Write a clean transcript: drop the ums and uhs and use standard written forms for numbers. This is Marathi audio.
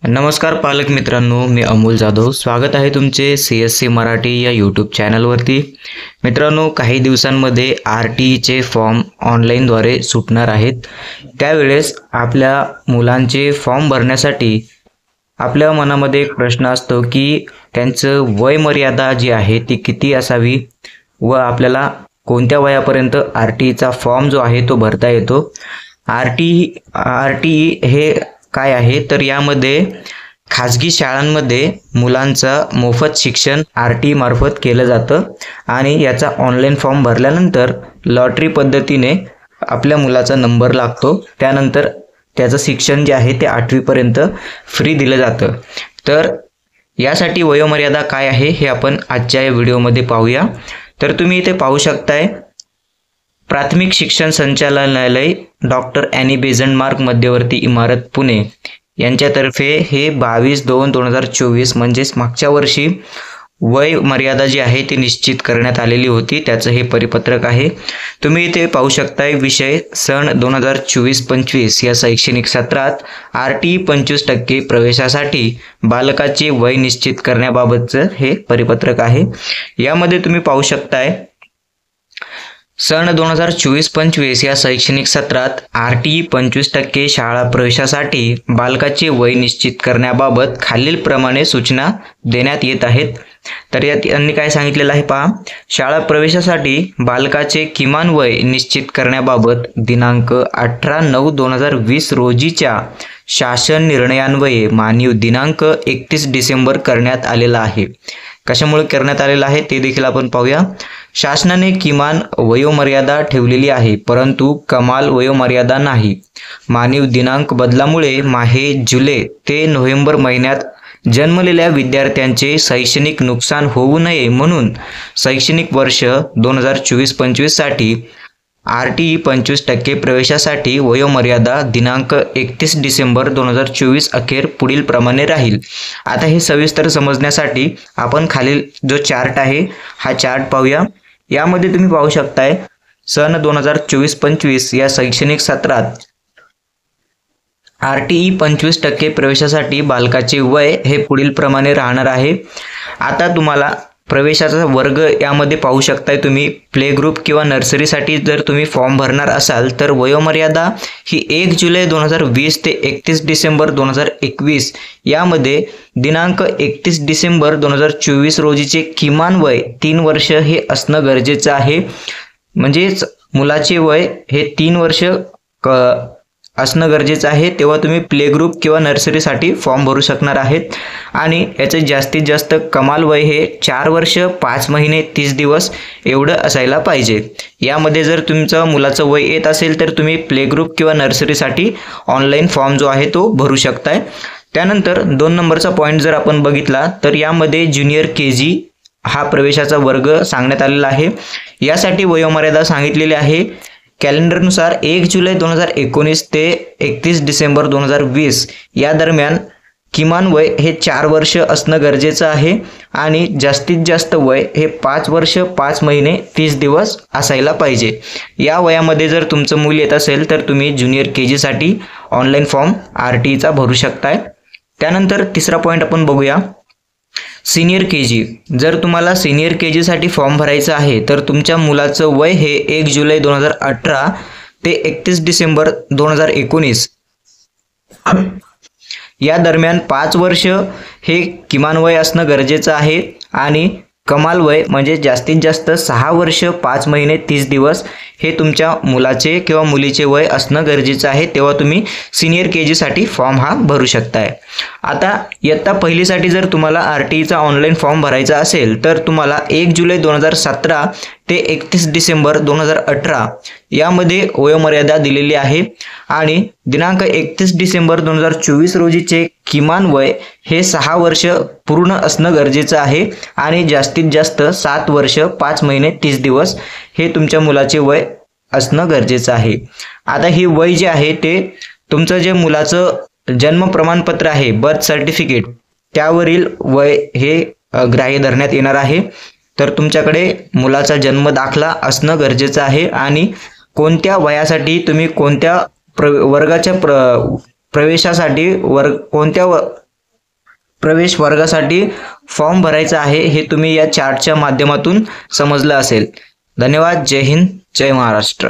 नमस्कार पालक मित्रांनो, मी अमोल जाधव. स्वागत आहे तुमचे CSC मराठी या यूट्यूब चॅनलवरती. मित्रांनो, काही दिवसांमध्ये RTEचे फॉर्म ऑनलाईनद्वारे सुटणार आहेत. त्यावेळेस आपल्या मुलांचे फॉर्म भरण्यासाठी आपल्या मनामध्ये एक प्रश्न असतो की त्यांचं वयमर्यादा जी आहे ती किती असावी व आपल्याला कोणत्या वयापर्यंत RTEचा फॉर्म जो आहे तो भरता येतो. RTE हे काय आहे तर यामध्ये खाजगी शाळांमध्ये मुलांचं मोफत शिक्षण RTE मार्फत केलं जातं आणि याचा ऑनलाईन फॉर्म भरल्यानंतर लॉटरी पद्धतीने आपल्या मुलाचा नंबर लागतो. त्यानंतर त्याचं शिक्षण जे आहे ते 8वी पर्यंत फ्री दिलं जातं. तर यासाठी वयोमर्यादा काय आहे हे आपण आजच्या या व्हिडिओमध्ये पाहूया. तर तुम्ही इथे पाहू शकताय, प्राथमिक शिक्षण संचालनालय डॉक्टर ॲनी बेझंटमार्क मध्यवर्ती इमारत पुणे यांच्यातर्फे हे 22/2/2024 म्हणजेच मागच्या वर्षी वय मर्यादा जी आहे ती निश्चित करण्यात आलेली होती. त्याचं हे परिपत्रक आहे. तुम्ही इथे पाहू शकताय, विषय सन 2024-25 या शैक्षणिक सत्रात RTE 25% प्रवेशासाठी बालकाचे वय निश्चित करण्याबाबतचं हे परिपत्रक आहे. यामध्ये तुम्ही पाहू शकताय, सन 2024-25 या शैक्षणिक सत्रात RTE 25% शाळा प्रवेशासाठी बालकाचे वय निश्चित करण्याबाबत खालीलप्रमाणे सूचना देण्यात येत आहेत. तर यात त्यांनी काय सांगितलेलं आहे पहा, शाळा प्रवेशासाठी बालकाचे किमान वय निश्चित करण्याबाबत दिनांक 18/9/2020 रोजीच्या शासन निर्णयान्वये माननीय दिनांक 31 डिसेंबर करण्यात आलेला आहे. कशामुळे करण्यात आलेला आहे ते देखील आपण पाहूया. शासनाने किमान वयोमर्यादा ठेवलेली आहे परंतु कमाल वयोमर्यादा नाही. माननीय दिनांक बदलामुळे माहे जुलै ते नोव्हेंबर महिन्यात जन्मलेल्या विद्यार्थ्यांचे शैक्षणिक नुकसान होऊ नये म्हणून शैक्षणिक वर्ष 2024-25 साठी RTE 25% प्रवेशासाठी वयोमर्यादा दिनांक 31 डिसेंबर 2024 अखेर पुढील प्रमाणे राहील. आता हे सविस्तर समजण्यासाठी आपण खालील जो चार्ट आहे हा चार्ट पाहूया. यामध्ये तुम्ही पाहू शकताय, सन 2024-25 या शैक्षणिक सत्रात RTE 25% प्रवेशासाठी बालकाचे वय हे पुढील प्रमाणे राहणार आहे. आता तुम्हाला प्रवेशाचा वर्ग यामध्ये पाहू शकताय तुम्ही. प्ले ग्रुप किंवा नर्सरीसाठी जर तुम्ही फॉर्म भरणार असाल तर वयोमर्यादा ही 1 जुलै 2020 ते 31 डिसेंबर 2021 यामध्ये दिनांक 31 डिसेंबर 2024 रोजीचे किमान वय 3 वर्ष हे असणं गरजेचं आहे. म्हणजेच मुलाचे वय हे 3 वर्ष असणं गरजेचं आहे, तेव्हा तुम्ही प्ले ग्रुप किंवा नर्सरीसाठी फॉर्म भरू शकणार आहेत. आणि याचे जास्तीत जास्त कमाल वय हे 4 वर्ष 5 महिने 30 दिवस एवढं असायला पाहिजे. यामध्ये जर तुमचं मुलाचं वय येत असेल तर तुम्ही प्ले ग्रुप किंवा नर्सरीसाठी ऑनलाईन फॉर्म जो आहे तो भरू शकताय. त्यानंतर 2 नंबरचा पॉईंट जर आपण बघितला तर यामध्ये ज्युनियर KG हा प्रवेशाचा वर्ग सांगण्यात आलेला आहे. यासाठी वयोमर्यादा सांगितलेली आहे. कॅलेंडरनुसार 1 जुलै 2019 ते 31 डिसेंबर 2020 या दरम्यान किमान वय हे 4 वर्ष असणं गरजेचं आहे आणि जास्तीत जास्त वय हे 5 वर्ष 5 महिने 30 दिवस असायला पाहिजे. या वयामध्ये जर तुमचं मूल येत असेल तर तुम्ही ज्युनियर KG साठी ऑनलाईन फॉर्म RTEचा भरू शकताय. त्यानंतर तिसरा पॉईंट आपण बघूया, सिनियर KG. जर तुम्हाला सिनियर KG साठी फॉर्म भरायचा आहे तर तुमच्या मुलाचं वय हे 1 जुलै 2018 ते 31 डिसेंबर 2019 या दरम्यान 5 वर्ष हे किमान वय असणं गरजेचं आहे आणि कमाल वय म्हणजे जास्तीत जास्त 6 वर्ष 5 महिने 30 दिवस हे तुमच्या मुलाचे किंवा मुलीचे वय असणं गरजेचं आहे, तेव्हा तुम्ही सिनियर KG साठी फॉर्म हा भरू शकताय. आता इयत्ता पहिलीसाठी जर तुम्हाला RTEचा ऑनलाईन फॉर्म भरायचा असेल तर तुम्हाला 1 जुलै 2017 ते 31 डिसेंबर 2018 यामध्ये वयोमर्यादा दिलेली आहे आणि दिनांक 31 डिसेंबर 2024 रोजीचे किमान वय हे 6 वर्ष पूर्ण असणं गरजेचं आहे आणि जास्तीत जास्त 7 वर्ष 5 महिने 30 दिवस हे तुमच्या मुलाचे वय असणं गरजेचं आहे. आता ही वय जे आहे ते तुमचं जे मुलाचं जन्म प्रमाणपत्र आहे, बर्थ सर्टिफिकेट, त्यावरील वय हे ग्राह्य धरण्यात येणार आहे. तर तुमच्याकडे मुलाचा जन्म दाखला असणं गरजेचं आहे आणि कोणत्या वयासाठी तुम्ही कोणत्या वर्गाच्या प्रवेशासाठी कोणत्या प्रवेश वर्गासाठी फॉर्म भरायचा आहे हे तुम्ही या चार्टच्या माध्यमातून समजलं असेल. धन्यवाद. जय हिंद, जय महाराष्ट्र.